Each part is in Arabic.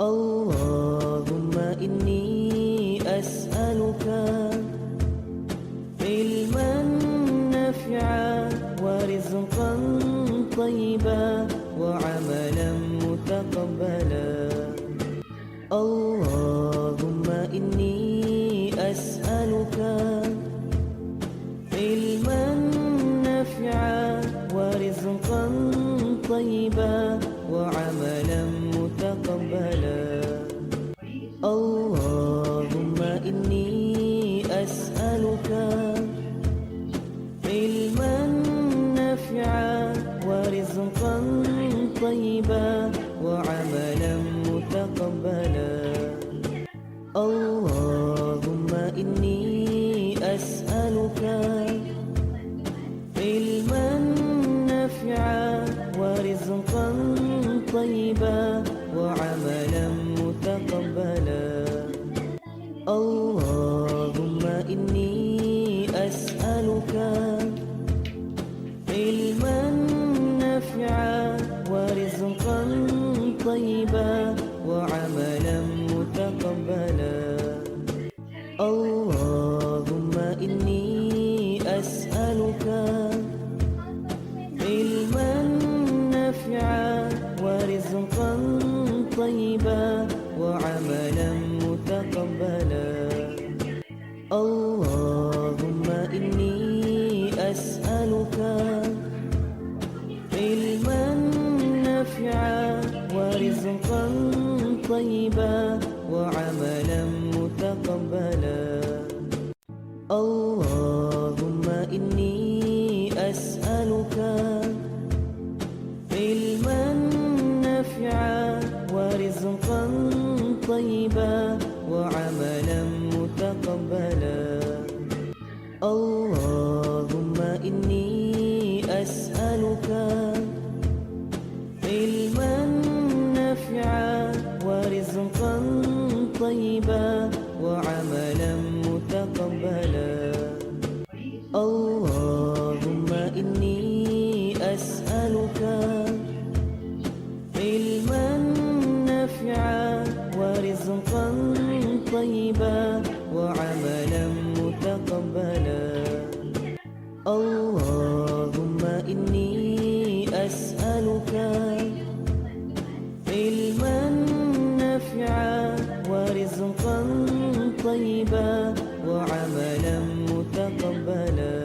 اللهم إني أسألك علما نافعا ورزقا طيبا وعملا متقبلا. اللهم إني أسألك علما نافعا ورزقا طيبا وعملا متقبلا. اللهم إني أسألك علما نافعا ورزقا طيبا وعملا متقبلا. اللهم إني أسألك علما نافعا ورزقا طيبا وعملا متقبلا. اللهم إني أسألك علما نافعا ورزقا طيبا وعملا متقبلا. اللهم إني أسألك علما نافعا ورزقا طيبا وعملا متقبلا. اللهم إني أسألك علما نافعا ورزقا طيبا وعملا متقبلا. اللهم إني أسألك علما نافعا ورزقا طيبا وعملا متقبلا. اللهم إني أسألك علما نافعا ورزقا طيبا وعملا متقبلا. اللهم إني أسألك علما نافعا ورزقا طيبا وعملا متقبلا. اللهم إني أسألك علما نافعا ورزقا طيبا وعملا متقبلا.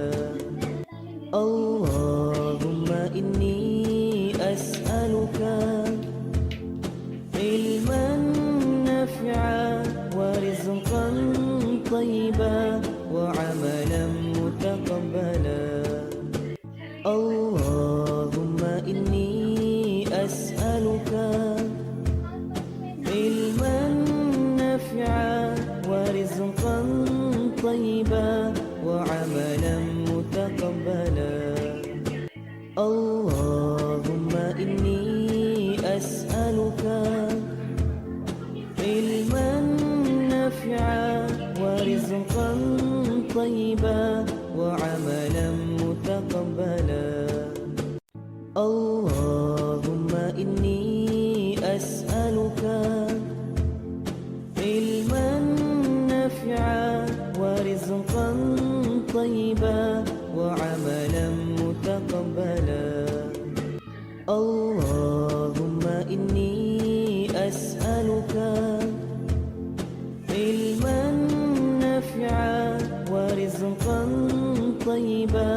اللهم إني أسألك علما نافعا ورزقا طيبا وعملا متقبلا. اللهم إني أسألك علما نافعا ورزقا طيبا وعملا متقبلا. اللهم إني أسألك علما نافعا ورزقا طيبا وعملا متقبلا. اللهم إني أسألك علما نافعا ورزقا طيبا وعملا متقبلا. اللهم إني أسألك علما نافعا ورزقا طيبا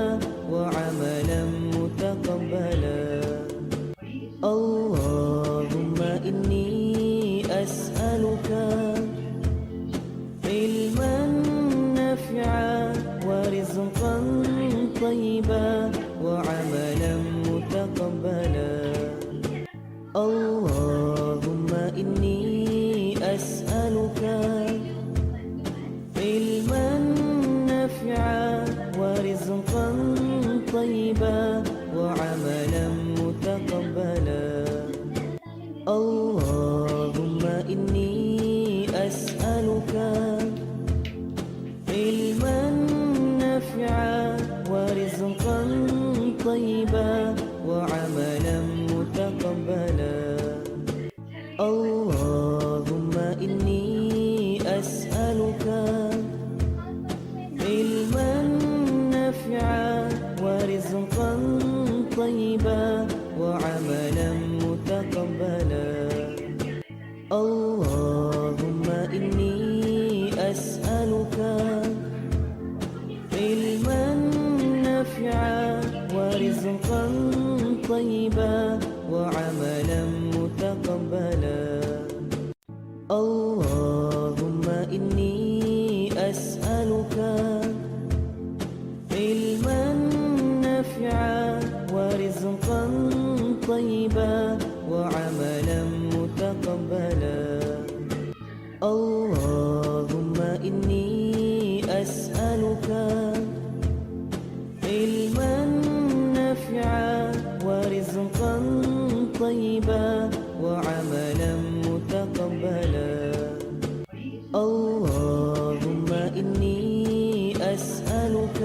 وعملا متقبلا. اللهم إني أسألك علما نافعا ورزقا طيبا وعملا متقبلا. اللهم إني أسألك علما نافعا ورزقا طيبا وعملا متقبلا. اللهم إني أسألك علما نافعا ورزقا طيبا وعملا متقبلا. الله اللهم إني أسألك علما نافعا ورزقا طيبا وعملا متقبلا. اللهم إني أسألك علما نافعا ورزقا طيبا وعملا متقبلا. اللهم إني أسألك علما نافعا ورزقا طيبا وعملا متقبلا. اللهم إني أسألك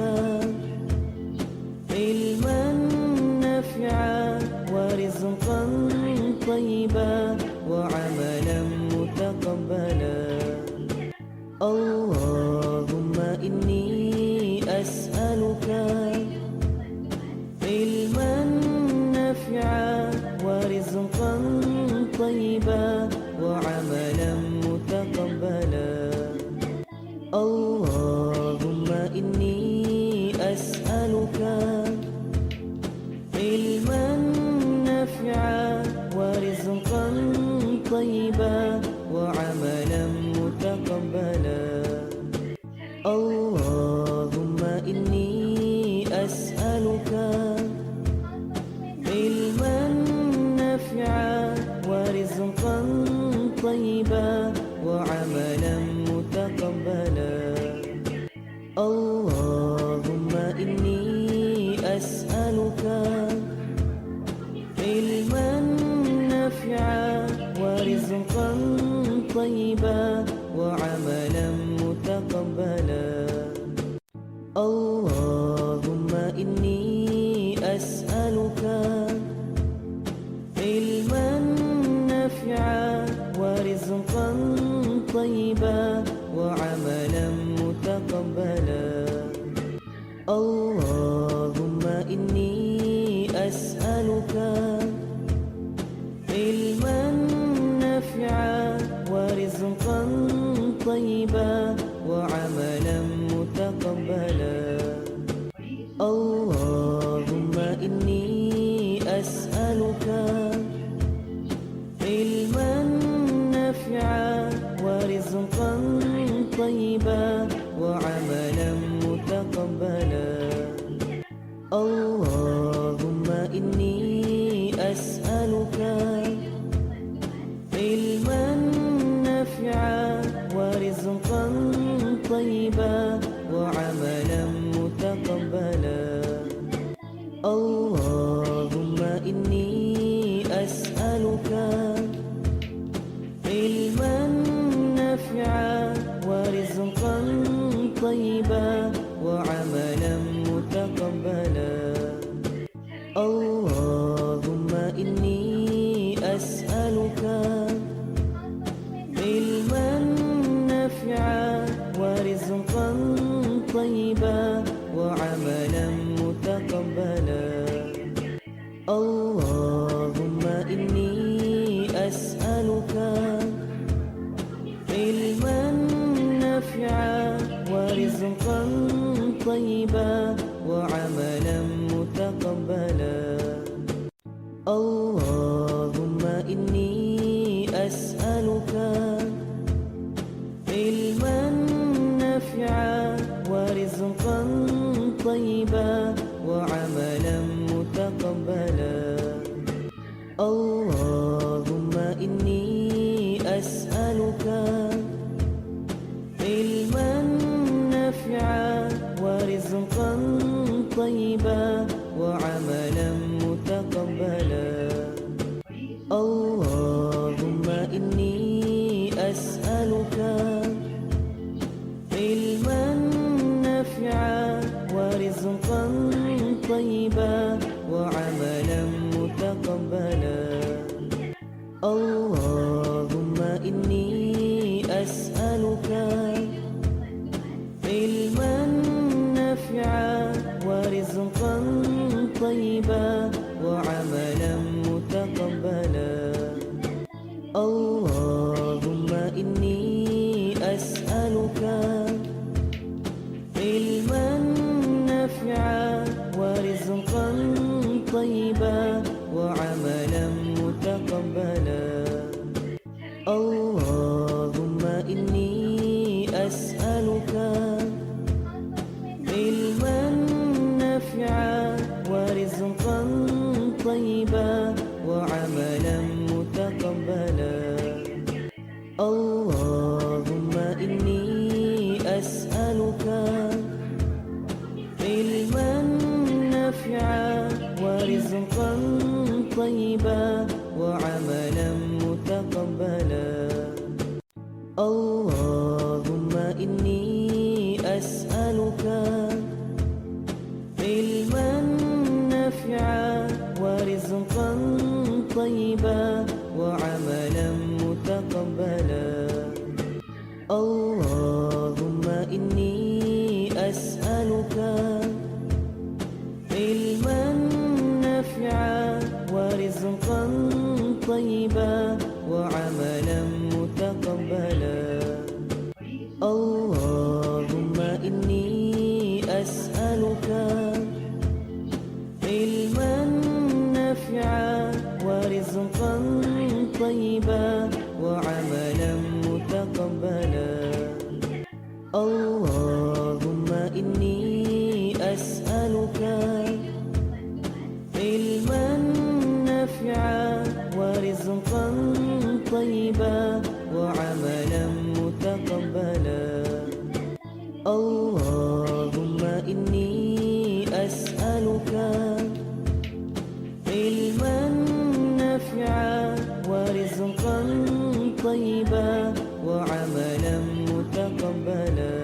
علما نافعا ورزقا طيبا وعملا متقبلا. اللهم إني أسألك علما نافعا ورزقا طيبا وعملا متقبلا. اللهم إني أسألك علما نافعا ورزقا طيبا وعملا متقبلا. اللهم إني أسألك علما نافعا ورزقا طيبا وعملا متقبلا. اللهم إني أسألك علما نافعا ورزقا طيبا وعملا متقبلا. اللهم إني أسألك علما نافعا ورزقا طيبا وعملا متقبلا. اللهم إني أسألك علما نافعا ورزقا طيبا وعملا متقبلا. اللهم إني أسألك علما نافعا ورزقا طيبا وعملا متقبلا. اللهم إني أسألك علما نافعا ورزقا طيبا وعملا متقبلا. اللهم إني أسألك علما نافعا ورزقا طيبا وعملا متقبلا. اللهم إني أسألك علما نافعا ورزقا طيبا وعملا متقبلا. اللهم إني أسألك علما نافعا ورزقا طيبا وعملا متقبلا. اللهم إني أسألك علما نافعا ورزقا طيبا وعملا متقبلا. اللهم إني أسألك علما نافعا ورزقا طيبا وعملا متقبلا. اللهم إني أسألك علما نافعا ورزقا طيبا وعملا متقبلا. اللهم إني أسألك علما نافعا ورزقا طيبا وعملا متقبلا. الله إني أسألك علما نافعا ورزقا طيبا وعملا متقبلا. اللهم إني أسألك علما نافعا ورزقا طيبا وعملا متقبلا. اللهم إني أسألك علما نافعا ورزقا طيبا وعملا متقبلا. اللهم إني أسألك علما نافعا ورزقا طيبا وعملا متقبلا. اللهم إني أسألك علما نافعا ورزقا طيبا وعملا متقبلا. اللهم إني أسألك علما نافعا ورزقا طيبا وعملا متقبلا. اللهم إني أسألك علما نافعا ورزقا طيبا وعملا متقبلا. اللهم إني أسألك علما نافعا ورزقا طيبا وعملا متقبلا.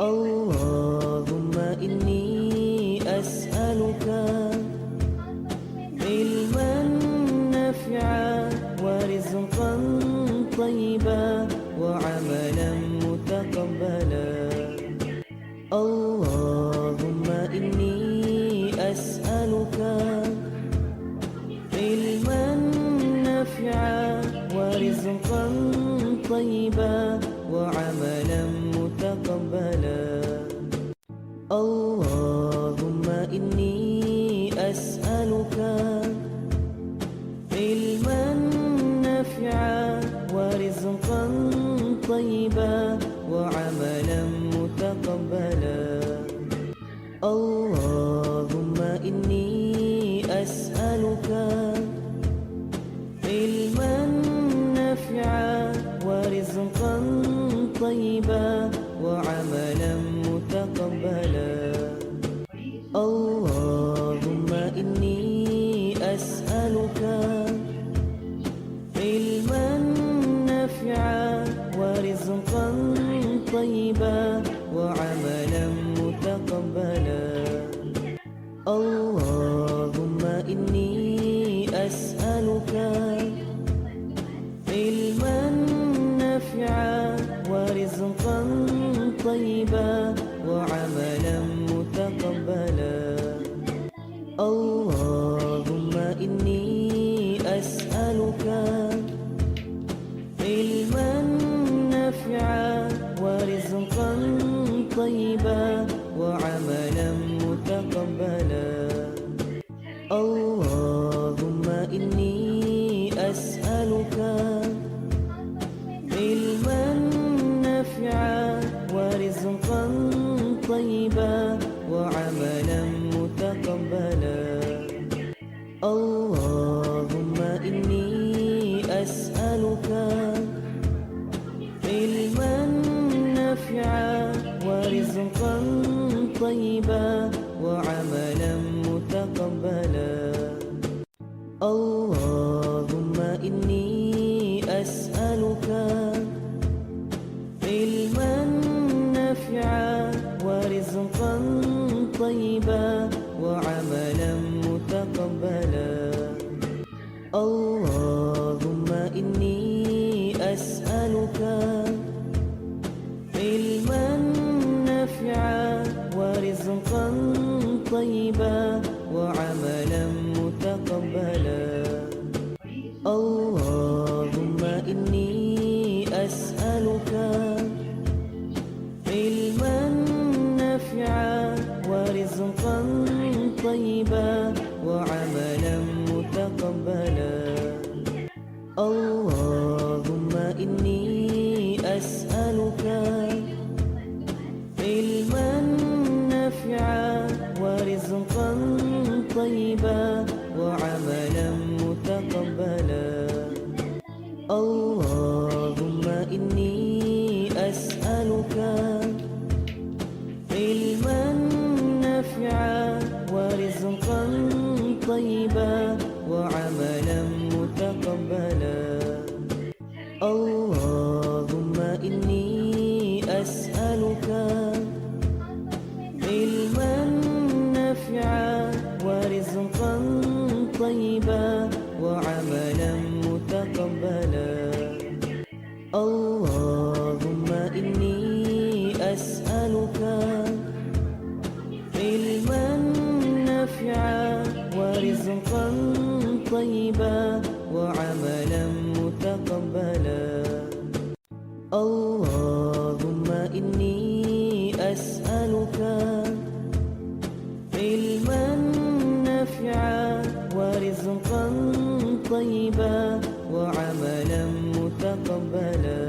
اللهم إني أسألك علما نافعا ورزقا طيبا وعملا متقبلا. اللهم إني أسألك علما نافعا ورزقا طيبا وعملا متقبلا. اللهم إني أسألك علما نافعا ورزقا طيبا وعملا متقبلا. اللهم إني أسألك علما نافعا ورزقا طيبا وعملا متقبلا. اللهم إني أسألك علما نافعا ورزقا طيبا وعملا متقبلا. اللهم إني أسألك علما نافعا ورزقا طيبا وعملا متقبلا. اللهم إني أسألك علما نافعا ورزقا طيبا وعملا متقبلا. اللهم إني أسألك علما نافعا ورزقا طيبا وعملا متقبلا. اللهم إني أسألك علما نافعا ورزقا طيبا وعملا متقبلا. اللهم إني أسألك علما نافعا ورزقا طيبا وعملا متقبلا. اللهم إني أسألك علما نافعا ورزقا طيبا وعملا متقبلا. اللهم إني اللهم إني أسألك علما نافعا ورزقا طيبا وعملا متقبلا اللهم إني أسألك علما نافعا ورزقا طيبا وعملا متقبلا اللهم إني أسألك علما نافعا ورزقا طيبا وعملا متقبلا اللهم إني أسألك علما نافعا ورزقا طيبا وعملا متقبلا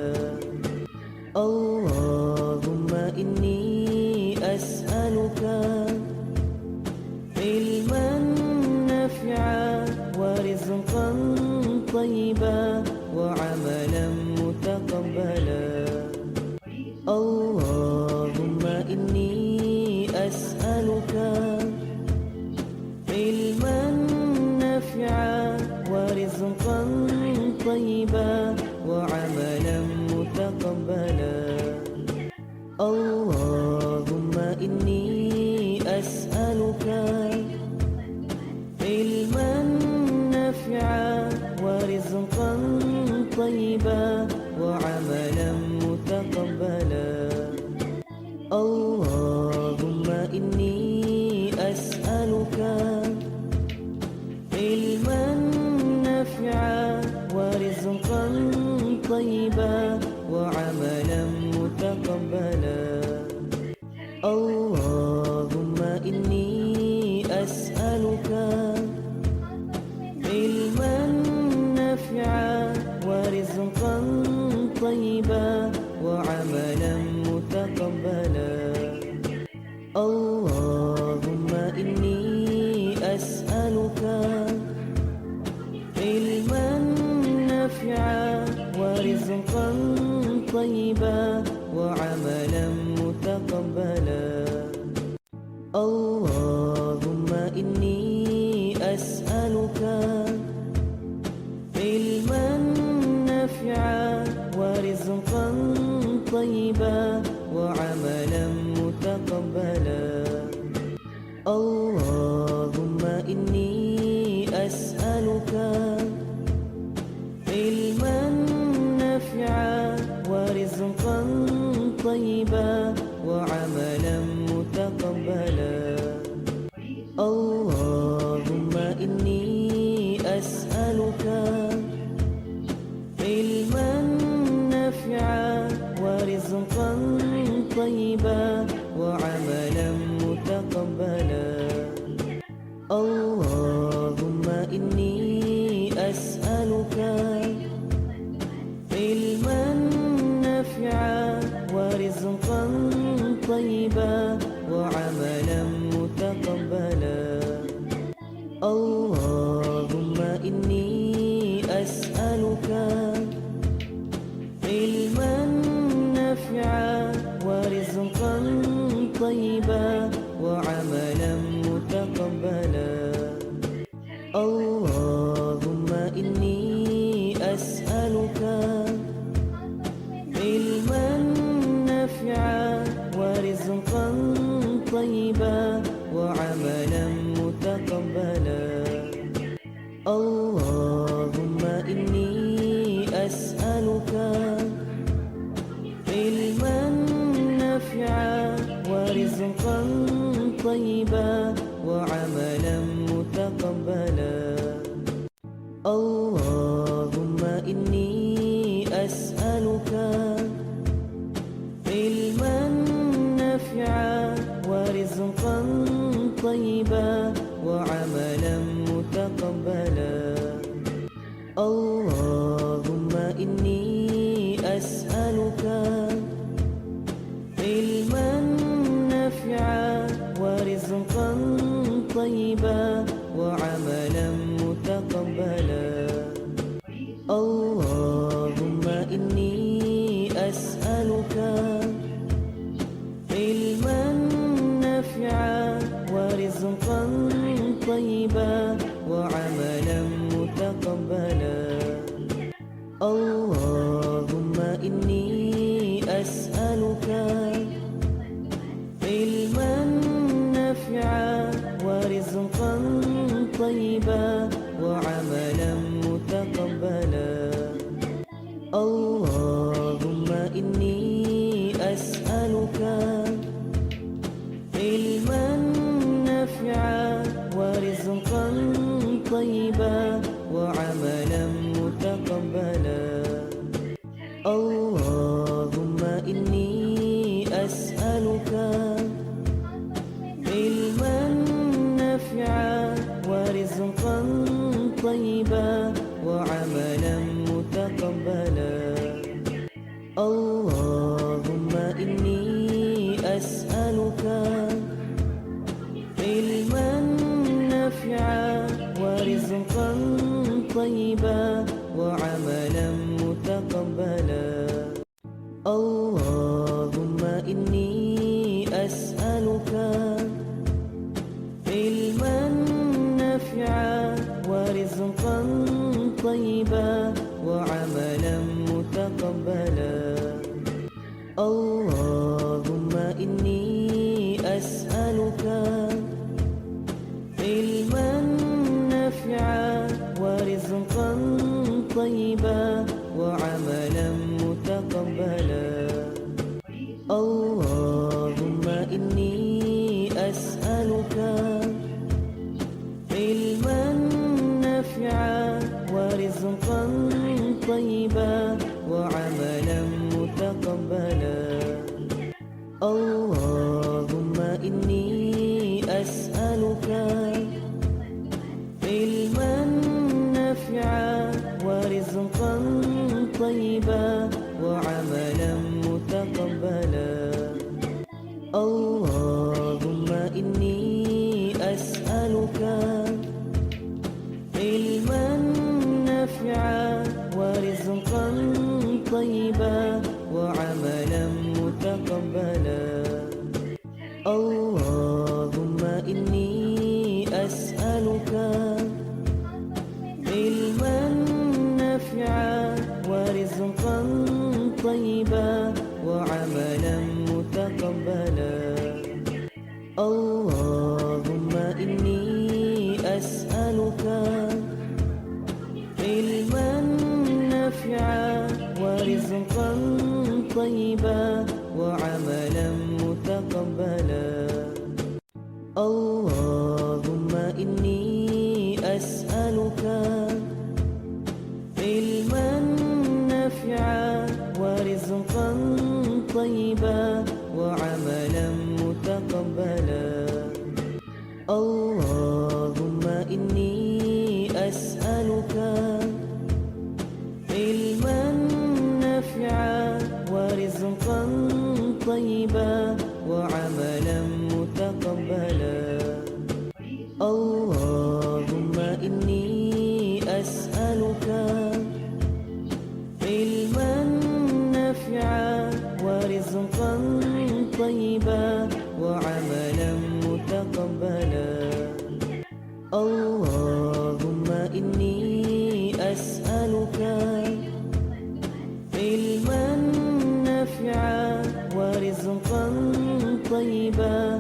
اللهم إني أسألك علما نافعا ورزقا طيبا وعملا متقبلا اللهم إني أسألك علما نافعا ورزقا طيبا وعملا متقبلا اللهم إني أسألك علما نافعا ورزقا طيبا وعملا متقبلا اللهم إني أسألك علما نافعا ورزقا طيبا وعملا متقبلا اللهم إني أسألك علما نافعا ورزقا طيبا وعملا متقبلا اللهم إني أسألك علما نافعا ورزقا طيبا وعملا متقبلا اللهم إني أسألك علما نافعا ورزقا طيبا وعملا متقبلا اللهم إني أسألك علما نافعا ورزقا طيبا وعملا متقبلا اللهم إني أسألك علما نافعا ورزقا طيبا وعملا متقبلا اللهم إني أسألك علما نافعا ورزقا طيبا وعملا متقبلا اللهم إني أسألك علما نافعا ورزقا طيبا وعملا متقبلا اللهم إني أسألك علما نافعا ورزقا طيبا وعملا متقبلا اللهم إني أسألك علما نافعا ورزقا طيبا وعملا متقبلا اللهم إني أسألك علما نافعا ورزقا طيبا وعملا متقبلا اللهم إني أسألك علما نافعا ورزقا طيبا وعملا متقبلا اللهم أسألك علما نافعا ورزقا طيبا وعملا متقبلا. اللهم إني أسألك علما نافعا ورزقا طيبا وعملا متقبلا. اللهم إني أسألك علما نافعا ورزقا طيبا وعملا متقبلا. اللهم إني أسألك علما نافعا ورزقا طيبا وعملا متقبلا. اللهم إني أسألك علما نافعا ورزقا طيبا وعملا متقبلا. اللهم إني أسألك علما نافعا ورزقا طيبا وعملا متقبلا. اللهم إني أسألك علما نافعا ورزقا طيبا وعملا متقبلا. اللهم إني أسألك علما نافعا ورزقا طيبا وعملا متقبلا. اللهم إني أسألك علما نافعا ورزقا طيبا وعملا متقبلا. اللهم إني أسألك علما نافعا ورزقا طيبا وعملا متقبلا. اللهم إني أسألك علما نافعا ورزقا طيبا وعملا متقبلا. اللهم إني أسألك علما نافعا ورزقا طيبا وعملا متقبلا. اللهم إني أسألك علما نافعا ورزقا طيبا وعملا متقبلا. اللهم إني أسألك علما نافعا ورزقا طيبا وعملا متقبلا. اللهم إني أسألك علما نافعا ورزقا طيبا